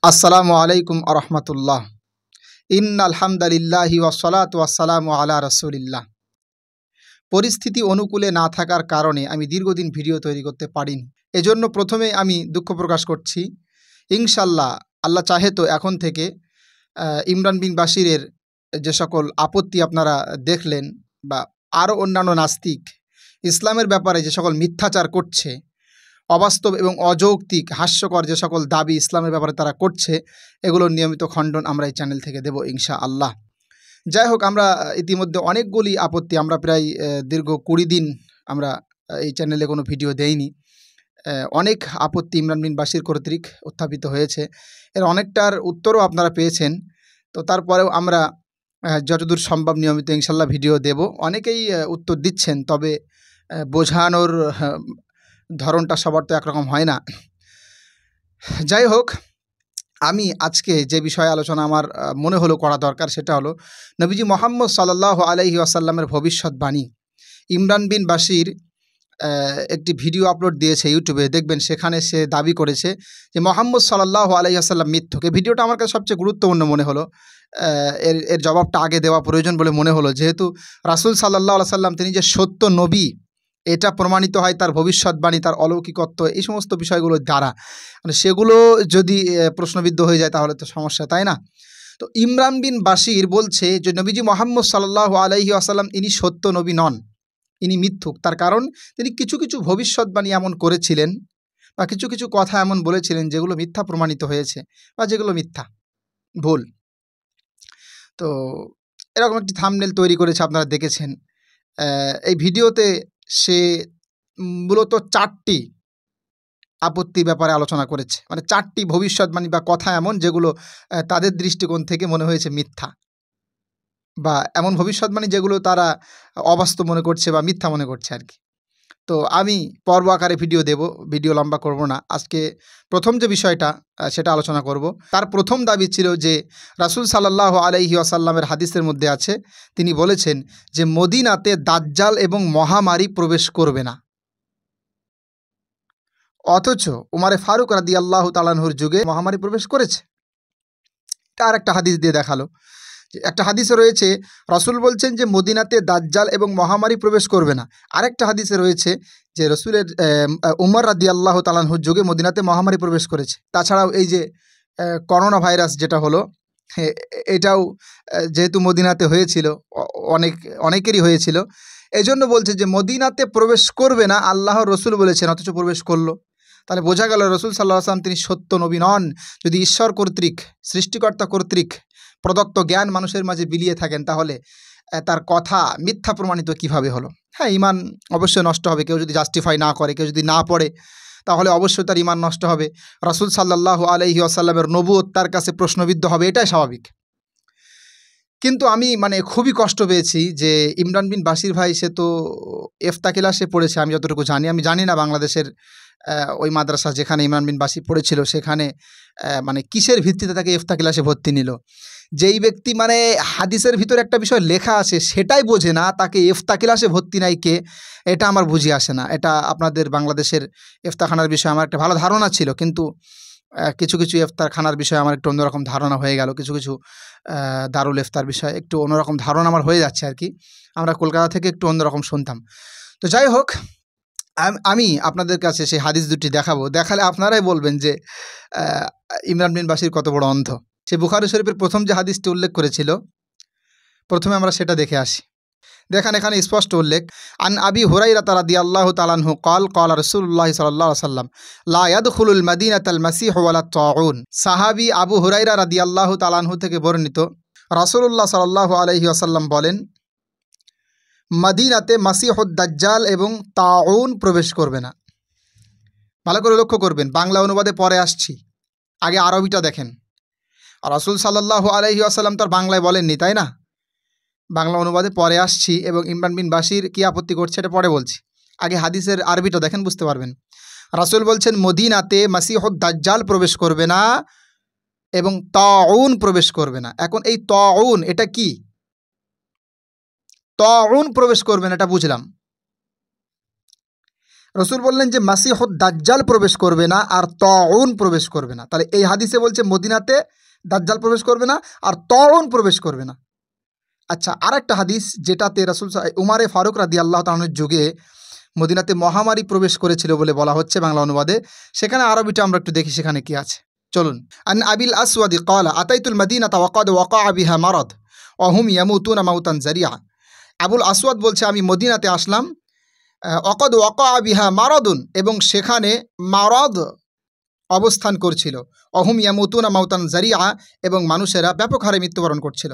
আসসালামু আলাইকুম আরহামতুল্লাহ। ইন্নাল হামদালিল্লাহি ওয়াসসালাতু ওয়াসসালামু আলা রাসূলিল্লাহ। পরিস্থিতি অনুকূলে না থাকার কারণে আমি দীর্ঘদিন ভিডিও তৈরি করতে পারিনি। এজন্য প্রথমে আমি দুঃখ প্রকাশ করছি। ইনশাল্লাহ আল্লাহ চাহে তো এখন থেকে ইমরান বিন বাশিরের যে সকল আপত্তি আপনারা দেখলেন বা আরও অন্যান্য নাস্তিক ইসলামের ব্যাপারে যে সকল মিথ্যাচার করছে, অবাস্তব এবং অযৌক্তিক হাস্যকর যে সকল দাবি ইসলামের ব্যাপারে তারা করছে, এগুলোর নিয়মিত খণ্ডন আমরা এই চ্যানেল থেকে দেব ইনশাআল্লাহ। যাই হোক, আমরা ইতিমধ্যে অনেকগুলি আপত্তি, আমরা প্রায় দীর্ঘ 20 দিন আমরা এই চ্যানেলে কোনো ভিডিও দেইনি। অনেক আপত্তি ইমরান বিন বাশির কর্তৃক উত্থাপিত হয়েছে। এর অনেকটার উত্তরও আপনারা পেয়েছেন। তো তারপরেও আমরা যতদূর সম্ভব নিয়মিত ইনশাল্লাহ ভিডিও দেব। অনেকেই উত্তর দিচ্ছেন, তবে বোঝানোর ধরনটা সবার তো একরকম হয় না। যাই হোক, আমি আজকে যে বিষয়ে আলোচনা আমার মনে হলো করা দরকার, সেটা হলো নবীজি মোহাম্মদ সাল্লাল্লাহু আলাইহি ওয়াসাল্লামের ভবিষ্যৎবাণী। ইমরান বিন বাশির একটি ভিডিও আপলোড দিয়েছে ইউটিউবে, দেখবেন সেখানে সে দাবি করেছে যে মোহাম্মদ সাল্লাল্লাহু আলাইহি ওয়াসাল্লাম মিথ্যুক। এই ভিডিওটা আমার কাছে সবচেয়ে গুরুত্বপূর্ণ মনে হলো। এর জবাবটা আগে দেওয়া প্রয়োজন বলে মনে হলো, যেহেতু রাসূল সাল্লাল্লাহু আলাইহি ওয়াসাল্লাম তিনি যে সত্য নবী, এটা প্রমাণিত হয় তার ভবিষ্যৎবাণী, তার অলৌকিকত্ব, এই সমস্ত বিষয়গুলোর দ্বারা। মানে সেগুলো যদি প্রশ্নবিদ্ধ হয়ে যায় তাহলে তো সমস্যা, তাই না? তো ইমরান বিন বাশির বলছে যে নবীজি মোহাম্মদ সাল্লাল্লাহু আলাইহি ওয়াসাল্লাম ইনি সত্য নবী নন, ইনি মিথ্যুক। তার কারণ তিনি কিছু কিছু ভবিষ্যৎবাণী এমন করেছিলেন বা কিছু কিছু কথা এমন বলেছিলেন যেগুলো মিথ্যা প্রমাণিত হয়েছে বা যেগুলো মিথ্যা, ভুল। তো এরকম একটি থাম্বনেল তৈরি করেছে, আপনারা দেখেছেন। এই ভিডিওতে সে মূলত 4টি আপত্তির ব্যাপারে আলোচনা করেছে, মানে 4টি ভবিষ্যৎবাণী বা কথা এমন যেগুলো তাদের দৃষ্টিকোণ থেকে মনে হয়েছে মিথ্যা, বা এমন ভবিষ্যৎবাণী যেগুলো তারা অবাস্তব মনে করছে বা মিথ্যা মনে করছে আর কি। তো আমি পর্ব আকারে ভিডিও দেব, ভিডিও লম্বা করব না। আজকে প্রথম যে বিষয়টা সেটা আলোচনা করব। তার প্রথম দাবি ছিল যে রাসূল সাল্লাল্লাহু আলাইহি ওয়াসাল্লামের হাদিসের মধ্যে আছে, তিনি বলেছেন যে মদিনাতে দাজ্জাল এবং মহামারী প্রবেশ করবে না। অথচ উমারে ফারুক রাদিয়াল্লাহু তাআলা আনহুর যুগে মহামারী প্রবেশ করেছে। তার একটা হাদিস দিয়ে দেখালো। একটা হাদিসে রয়েছে রাসূল বলছেন যে মদিনাতে দাজ্জাল এবং মহামারী প্রবেশ করবে না। আরেকটা হাদিসে রয়েছে যে রসুলের উমর রাদিয়াল্লাহু তাআলা আনহুর যুগে মদিনাতে মহামারী প্রবেশ করেছে। তাছাড়াও এই যে করোনা ভাইরাস যেটা হলো, এটাও যেহেতু মদিনাতে হয়েছিল, অনেকেরই হয়েছিল, এজন্য বলছে যে মদিনাতে প্রবেশ করবে না, আল্লাহর রসুল বলেছেন, অথচ প্রবেশ করলো। তাহলে বোঝা গেল রসুল সাল্লাল্লাহু আলাইহি ওয়াসাল্লাম তিনি সত্য নবী নন। যদি ঈশ্বর কর্তৃক, সৃষ্টিকর্তা কর্তৃক প্রদত্ত জ্ঞান মানুষের মাঝে বিলিয়ে থাকেন, তাহলে তার কথা মিথ্যা প্রমাণিত কিভাবে হলো? হ্যাঁ, ঈমান অবশ্যই নষ্ট হবে। কেউ যদি জাস্টিফাই না করে, কেউ যদি না পড়ে, তাহলে অবশ্যই তার ঈমান নষ্ট হবে। রাসূল সাল্লাল্লাহু আলাইহি ওয়াসাল্লামের নবুয়ত তার কাছে প্রশ্নবিদ্ধ হবে, এটাই স্বাভাবিক। কিন্তু আমি খুবই কষ্ট পেয়েছি যে ইমরান বিন বাশির ভাই, সে তো ইফতা ক্লাসে পড়েছে আমি যতটুকু জানি। আমি জানি না বাংলাদেশের ওই মাদ্রাসা যেখানে ইমরান বিন বাশির পড়েছিল সেখানে কিসের ভিত্তিতে তাকে ইফতা ক্লাসে ভর্তি নিল। যেই ব্যক্তি হাদিসের ভিতরে একটা বিষয় লেখা আছে সেটাই বোঝে না, তাকে ইফতা ক্লাসে ভর্তি নাই কে, এটা আমার বুঝে আসে না। এটা আপনাদের বাংলাদেশের ইফতাখানার বিষয়ে আমার একটা ভালো ধারণা ছিল, কিন্তু কিছু কিছু ইফতারখানার বিষয়ে আমার একটু অন্যরকম ধারণা হয়ে গেল। কিছু কিছু দারুল ইফতার বিষয়ে একটু অন্যরকম ধারণা আমার হয়ে যাচ্ছে আর কি। আমরা কলকাতা থেকে একটু অন্যরকম শুনতাম। তো যাই হোক, আমি আপনাদের কাছে সেই হাদিস দুটি দেখাবো। দেখালে আপনারাই বলবেন যে ইমরান বিন বাশির কত বড় অন্ধ। সে বুখারী শরীফের প্রথম যে হাদিসটি উল্লেখ করেছিল, প্রথমে আমরা সেটা দেখে আসি। দেখেন, এখানে স্পষ্ট উল্লেখ, আন আবি হুরাইরা রাদিয়াল্লাহু তাআলা আনহু ক্বাল ক্বালা রাসূলুল্লাহ সাল্লাল্লাহু আলাইহি ওয়াসাল্লাম লা ইয়াদখুলুল মাদিনাতাল মাসীহু ওয়ালা তাউন। সাহাবী আবু হুরাইরা রাদিয়াল্লাহু তাআলা আনহু থেকে বর্ণিত, রাসূলুল্লাহ সাল্লাল্লাহু আলাইহি ওয়াসাল্লাম বলেন, মদিনাতে মাসীহুদ দাজ্জাল এবং তাউন প্রবেশ করবে না। ভালো করে লক্ষ্য করবেন, বাংলা অনুবাদে পরে আসছি, আগে আরবিটা দেখেন। রাসূল সাল্লাল্লাহু আলাইহি ওয়াসাল্লাম তার বাংলায় বলেননি, তাই না? বাংলা অনুবাদে পরে আসছি, এবং ইমরান বিন বাশির কী আপত্তি করছে এটা পরে বলছি। আগে হাদিসের আরবিটা দেখেন, বুঝতে পারবেন। রাসূল বলছেন মদিনাতে মাসীহুদ দাজ্জাল প্রবেশ করবে না এবং তাউন প্রবেশ করবে না। এখন এই তাউন এটা কি? তাউন প্রবেশ করবে না, এটা বুঝলাম। রসুল বললেন যে মাসিহুদ দাজ্জাল প্রবেশ করবে না আর তাউন প্রবেশ করবে না। তাহলে এই হাদিসে বলছে মদিনাতে দাজ্জাল প্রবেশ করবে না আর তাউন প্রবেশ করবে না। আচ্ছা, আর একটা হাদিস যেটাতে রসুল উমারে ফারুক রাদিয়াল্লাহু তাআলার যুগে মদিনাতে মহামারী প্রবেশ করেছিল বলে বলা হচ্ছে বাংলা অনুবাদে, সেখানে আরবিটা আমরা একটু দেখি সেখানে কি আছে। চলুন। আন আবিল আসওয়াদি ক্বালা আতাইতুল মাদিনাতা ওয়া ক্বাদ ওয়াকাআ বিহা মারাদ ওয়া হুম ইয়ামুতুনা মাউতান জারিয়া। আবুল আসওয়াদ বলছে আমি মদিনাতে আসলাম, ওয়াকাদ ওয়াকাআ বিহা মারাদুন, এবং সেখানে মারাদ অবস্থান করছিল, ওয়া হুম ইয়ামুতুনা মাউতান জারিয়া, এবং মানুষেরা ব্যাপক হারে মৃত্যুবরণ করছিল।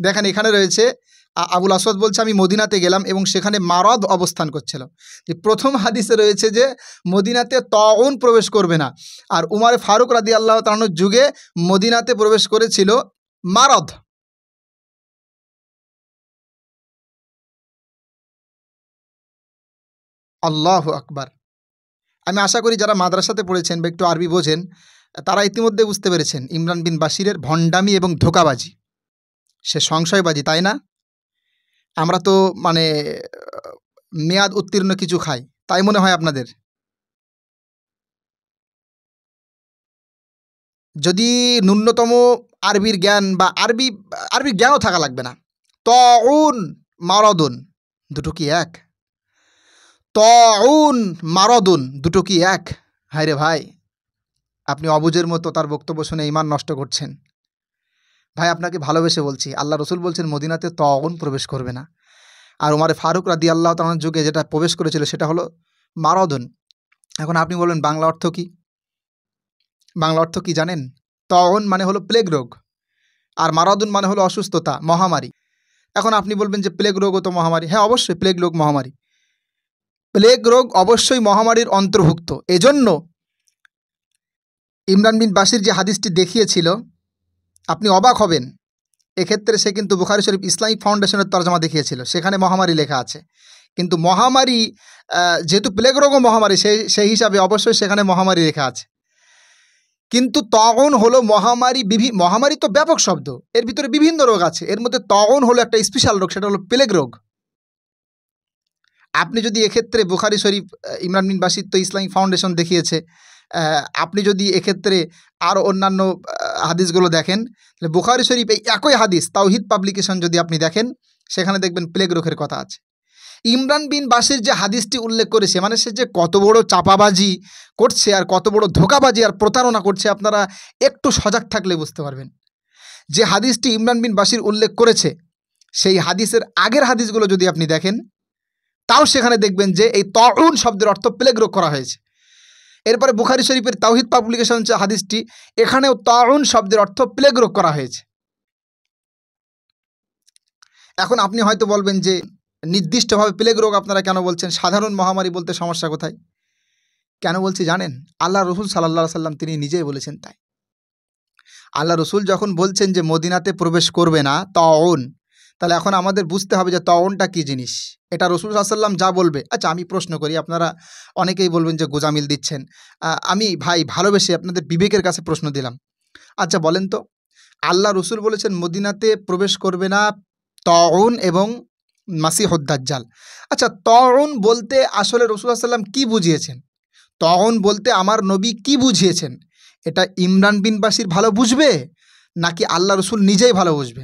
দেখেন এখানে রয়েছে আবুল আসওয়াদ বলছে আমি মদিনাতে গেলাম এবং সেখানে মারাদ অবস্থান করছিল। প্রথম হাদিসে রয়েছে যে মদিনাতে তাউন প্রবেশ করবে না, আর উমার ফারুক রাদিয়াল্লাহু তাআলার যুগে মদিনাতে প্রবেশ করেছিল মারাদ। আল্লাহু আকবার। আমি আশা করি যারা মাদ্রাসাতে পড়েছেন বা একটু আরবি বোঝেন তারা ইতিমধ্যে বুঝতে পেরেছেন ইমরান বিন বাশিরের ভণ্ডামি এবং ধোঁকাবাজি, সে সংশয়বাজি, তাই না? আমরা তো মানে মেয়াদ উত্তীর্ণ কিছু খাই, তাই মনে হয় আপনাদের? যদি ন্যূনতম আরবির জ্ঞান বা আরবির জ্ঞানও থাকা লাগবে না। তাউন মারাদুন দুটো কি এক? তাউন মারাদুন দুটো কি এক? হায় রে ভাই, আপনি অবুঝের মতো তার বক্তব্য শুনে ঈমান নষ্ট করছেন। ভাই আপনাকে ভালোবেসে বলছি, আল্লাহ রসুল বলছেন মদিনাতে তাউন প্রবেশ করবে না, আর উমারে ফারুক রাদিয়াল্লাহু তাআলার যুগে যেটা প্রবেশ করেছিল সেটা হলো মারাদুন। এখন আপনি বলবেন বাংলা অর্থ কি? বাংলা অর্থ কি জানেন? তাউন মানে হলো প্লেগ রোগ, আর মারাদুন মানে হলো অসুস্থতা, মহামারী। এখন আপনি বলবেন যে প্লেগ রোগও তো মহামারী। হ্যাঁ, অবশ্যই প্লেগ রোগ মহামারী। প্লেগ রোগ অবশ্যই মহামারীর অন্তর্ভুক্ত। এজন্য ইমরান বিন বাশির যে হাদিসটি দেখিয়েছিল, আপনি অবাক হবেন, এক্ষেত্রে সে কিন্তু বুখারী শরীফ ইসলামিক ফাউন্ডেশনের তরজমা দেখিয়েছিল, সেখানে মহামারী লেখা আছে। কিন্তু মহামারী যেহেতু প্লেগ রোগও মহামারী, সেই হিসাবে অবশ্যই সেখানে মহামারী লেখা আছে। কিন্তু তাউন হলো মহামারী। মহামারী তো ব্যাপক শব্দ, এর ভিতরে বিভিন্ন রোগ আছে, এর মধ্যে তাউন হলো একটা স্পেশাল রোগ, সেটা হলো প্লেগ রোগ। আপনি যদি এক্ষেত্রে বুখারী শরীফ, ইমরান বিন বাশির তো ইসলামিক ফাউন্ডেশন দেখিয়েছে, আপনি যদি এক্ষেত্রে আরও অন্যান্য হাদিসগুলো দেখেন, তাহলে বুখারী শরীফ এই একই হাদিস তাওহিদ পাবলিকেশন যদি আপনি দেখেন, সেখানে দেখবেন প্লেগ রোগের কথা আছে। ইমরান বিন বাশির যে হাদিসটি উল্লেখ করেছে, মানে সে যে কত বড় চাপাবাজি করছে আর কত বড় ধোঁকাবাজি আর প্রতারণা করছে, আপনারা একটু সজাগ থাকলে বুঝতে পারবেন। যে হাদিসটি ইমরান বিন বাশির উল্লেখ করেছে, সেই হাদিসের আগের হাদিসগুলো যদি আপনি দেখেন, তাও সেখানে দেখবেন যে এই তাউন শব্দের অর্থ প্লেগ রোগ করা হয়েছে। এরপরে বুখারী শরীফের তাওহিদ পাবলিকেশন যে হাদিসটি, এখানেও তাউন শব্দের অর্থ প্লেগ রোগ করা হয়েছে। এখন আপনি হয়তো বলবেন যে নির্দিষ্টভাবে প্লেগ রোগ আপনারা কেন বলছেন, সাধারণ মহামারী বলতে সমস্যা কোথায়? কেন বলছি জানেন? আল্লাহ রসুল সাল্লাল্লাহু আলাইহি সাল্লাম তিনি নিজেই বলেছেন তাই। আল্লাহ রসুল যখন বলছেন যে মদিনাতে প্রবেশ করবে না তাউন, তাহলে এখন আমাদের বুঝতে হবে যে তাউনটা কী জিনিস। এটা রসুল সাল্লাল্লাহু আলাইহি সাল্লাম যা বলবে। আচ্ছা, আমি প্রশ্ন করি, আপনারা অনেকেই বলবেন যে গোজামিল দিচ্ছেন, আমি ভাই ভালোবেসে আপনাদের বিবেকের কাছে প্রশ্ন দিলাম। আচ্ছা বলেন তো, আল্লাহ রসুল বলেছেন মদিনাতে প্রবেশ করবে না তাউন এবং মাসিহুদ দাজ্জাল। আচ্ছা, তাউন বলতে আসলে রসুল সাল্লাল্লাহু আলাইহি সাল্লাম কী বুঝিয়েছেন? তাউন বলতে আমার নবী কি বুঝিয়েছেন? এটা ইমরান বিন বাশির ভালো বুঝবে নাকি আল্লাহ রসুল নিজেই ভালো বুঝবে?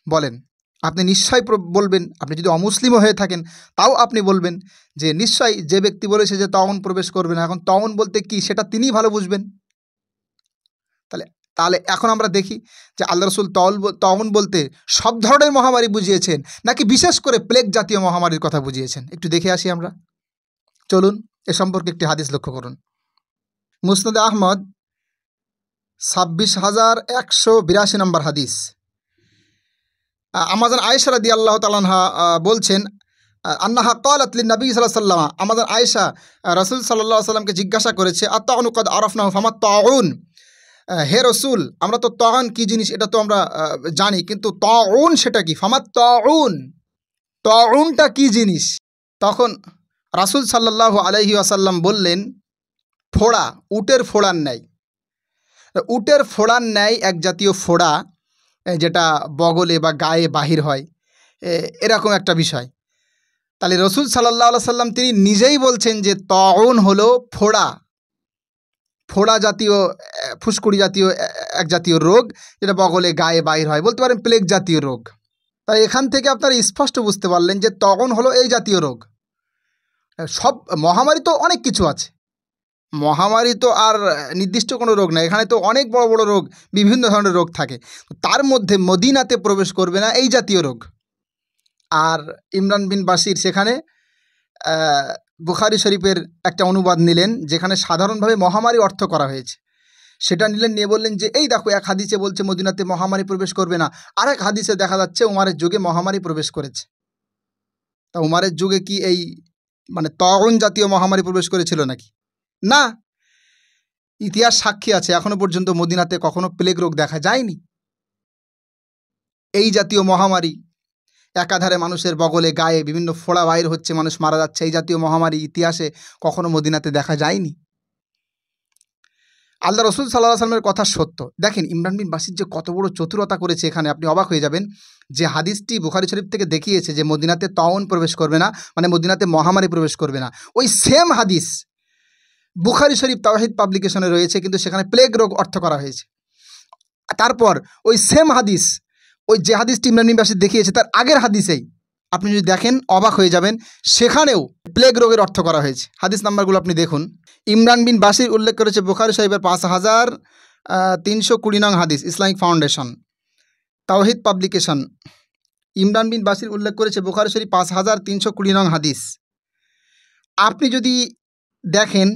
বলেন। আপনি নিশ্চয়ই বলবেন, আপনি যদি অমুসলিমও হয়ে থাকেন তাও আপনি বলবেন যে নিশ্চয়ই যে ব্যক্তি বলেছে যে তাউন প্রবেশ করবে না, এখন তাউন বলতে কি সেটা তিনিই ভালো বুঝবেন। তাহলে তাহলে এখন আমরা দেখি যে আল্লাহ রসুল তাউন বলতে সব ধরনের মহামারী বুঝিয়েছেন নাকি বিশেষ করে প্লেগ জাতীয় মহামারীর কথা বুঝিয়েছেন, একটু দেখে আসি আমরা। চলুন এ সম্পর্কে একটি হাদিস লক্ষ্য করুন। মুসনাদে আহমদ 26,182 নম্বর হাদিস। আমাদের আয়েশা রাদিয়াল্লাহু তাআলা আনহা বলছেন, আন্নাহা ক্বালাত লিন-নবী সাল্লাল্লাহু আলাইহি ওয়াসাল্লাম, আমাদের আয়েশা রাসূল সাল্লাল্লাহু আলাইহি ওয়াসাল্লামকে জিজ্ঞাসা করেছে, আত-তাউনু ক্বাদ আরাফনাহু ফামাত তাউন, হে রসুল আমরা তো তাউন কী জিনিস এটা তো আমরা জানি, কিন্তু তাউন সেটা কি? ফামাত তাউন, তাউনটা কী জিনিস? তখন রাসূল সাল্লাল্লাহু আলাইহি ওয়াসাল্লাম বললেন, ফোড়া, উটের ফোড়ার ন্যায়। উটের ফোড়ার ন্যায় এক জাতীয় ফোড়া, যেটা বগলে বা গায়ে বাহির হয়, এরকম একটা বিষয়। তাহলে রসুল সাল্লাল্লাহু আলাইহি সাল্লাম তিনি নিজেই বলছেন যে তাউন হলো ফোড়া জাতীয় ফুসকুড়ি জাতীয় এক জাতীয় রোগ, যেটা বগলে গায়ে বাইর হয়, বলতে পারেন প্লেগ জাতীয় রোগ। তাই এখান থেকে আপনারা স্পষ্ট বুঝতে পারলেন যে তাউন হলো এই জাতীয় রোগ। সব মহামারী তো অনেক কিছু আছে, মহামারী তো আর নির্দিষ্ট কোনো রোগ না, এখানে তো অনেক বড় বড় রোগ, বিভিন্ন ধরনের রোগ থাকে। তার মধ্যে মদিনাতে প্রবেশ করবে না এই জাতীয় রোগ। আর ইমরান বিন বাশির সেখানে বুখারী শরীফের একটা অনুবাদ নিলেন, যেখানে সাধারণভাবে মহামারী অর্থ করা হয়েছে, সেটা নিলেন, নিয়ে বললেন যে এই দেখো, এক হাদিসে বলছে মদিনাতে মহামারী প্রবেশ করবে না, আর এক হাদিসে দেখা যাচ্ছে উমারের যুগে মহামারী প্রবেশ করেছে। তা উমারের যুগে কি এই মানে তাউন জাতীয় মহামারী প্রবেশ করেছিল নাকি? না, ইতিহাস সাক্ষী আছে, এখনো পর্যন্ত মদিনাতে কখনো প্লেগ রোগ দেখা যায়নি। এই জাতীয় মহামারী, একাধারে মানুষের বগলে গায়ে বিভিন্ন ফোড়া বাইর হচ্ছে, মানুষ মারা যাচ্ছে, এই জাতীয় মহামারী ইতিহাসে কখনো মদিনাতে দেখা যায়নি। আল্লাহ রসুল সাল্লাল্লাহু আলাইহি ওয়াসাল্লামের কথা সত্য। দেখেন ইমরান বিন বাশির যে কত বড় চতুরতা করেছে এখানে, আপনি অবাক হয়ে যাবেন। যে হাদিসটি বুখারী শরীফ থেকে দেখিয়েছে যে মদিনাতে তাউন প্রবেশ করবে না, মানে মদিনাতে মহামারী প্রবেশ করবে না, ওই সেম হাদিস বুখারী শরীফ তাওহীদ পাবলিকেশনে রয়েছে, কিন্তু সেখানে প্লেগ রোগ অর্থ করা হয়েছে। তারপর ওই সেম হাদিস, ওই যে হাদিসটি ইমরান বিন বাশির দেখিয়েছে তার আগের হাদিসেই আপনি যদি দেখেন অবাক হয়ে যাবেন, সেখানেও প্লেগ রোগের অর্থ করা হয়েছে। হাদিস নাম্বারগুলো আপনি দেখুন। ইমরান বিন বাশির উল্লেখ করেছে বুখারী শরীফের 5320 নং হাদিস, ইসলামিক ফাউন্ডেশন তাওহীদ পাবলিকেশন। ইমরান বিন বাশির উল্লেখ করেছে বুখারী শরীফ 5320 নং হাদিস। আপনি যদি দেখেন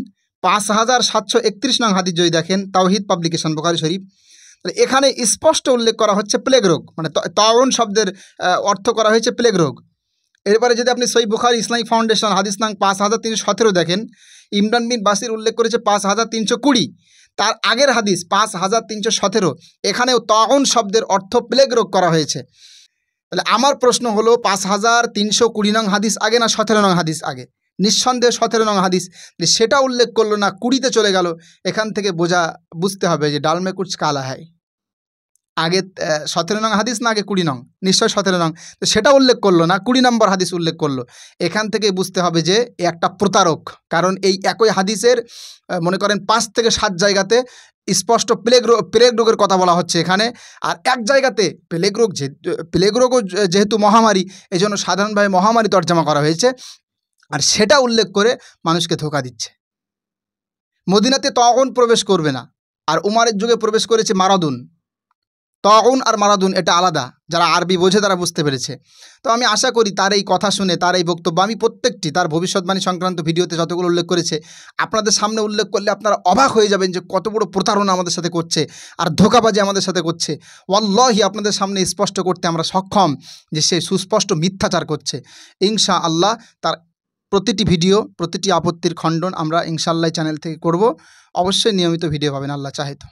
5731 নং হাদিস যদি দেখেন, তাওহীদ পাবলিকেশন বুখারী শরীফ, তাহলে এখানে স্পষ্ট উল্লেখ করা হচ্ছে প্লেগ রোগ, মানে তাউন শব্দের অর্থ করা হয়েছে প্লেগ রোগ। এরপরে যদি আপনি সহিহ বুখারী ইসলামিক ফাউন্ডেশন হাদিস নং 5317 দেখেন, ইমরান বিন বাশির উল্লেখ করেছে 5320, তার আগের হাদিস 5317, এখানেও তাউন শব্দের অর্থ প্লেগ রোগ করা হয়েছে। তাহলে আমার প্রশ্ন হলো 5320 নং হাদিস আগে না 17 নং হাদিস আগে? নিঃসন্দেহে 17 নং হাদিস, সেটা উল্লেখ করলো না, 20-তে চলে গেল। এখান থেকে বুঝতে হবে যে ডাল মে কুছ কালা হয়, আগে 17 নং হাদিস না আগে 20 নং? নিশ্চয় 17 নং। তো সেটা উল্লেখ করলো না, 20 নম্বর হাদিস উল্লেখ করলো। এখান থেকে বুঝতে হবে যে একটা প্রতারক, কারণ এই একই হাদিসের মনে করেন 5 থেকে 7 জায়গাতে স্পষ্ট প্লেগ রোগের কথা বলা হচ্ছে এখানে, আর এক জায়গাতে প্লেগ রোগও যেহেতু মহামারী, এই জন্য সাধারণভাবে মহামারী তর্জমা করা হয়েছে, আর সেটা উল্লেখ করে মানুষকে ধোঁকা দিচ্ছে। মদিনাতে তাউন প্রবেশ করবে না, আর উমারের যুগে প্রবেশ করেছে মারাদুন। তাউন আর মারাদুন এটা আলাদা, যারা আরবি বোঝে তারা বুঝতে পেরেছে। তো আমি আশা করি তার এই কথা শুনে, তার এই বক্তব্য, আমি প্রত্যেকটি তার ভবিষ্যৎবাণী সংক্রান্ত ভিডিওতে যতগুলো উল্লেখ করেছে আপনাদের সামনে উল্লেখ করলে আপনারা অবাক হয়ে যাবেন যে কত বড় প্রতারণা আমাদের সাথে করছে আর ধোঁকাবাজি আমাদের সাথে করছে। ওয়াল্লাহি আপনাদের সামনে স্পষ্ট করতে আমরা সক্ষম যে সে সুস্পষ্ট মিথ্যাচার করছে। ইনশাআল্লাহ তার প্রতিটি ভিডিও, প্রতিটি আপত্তির খণ্ডন আমরা ইনশাআল্লাহ চ্যানেল থেকে করব। অবশ্যই নিয়মিত ভিডিও পাবেন আল্লাহ চাহে তো।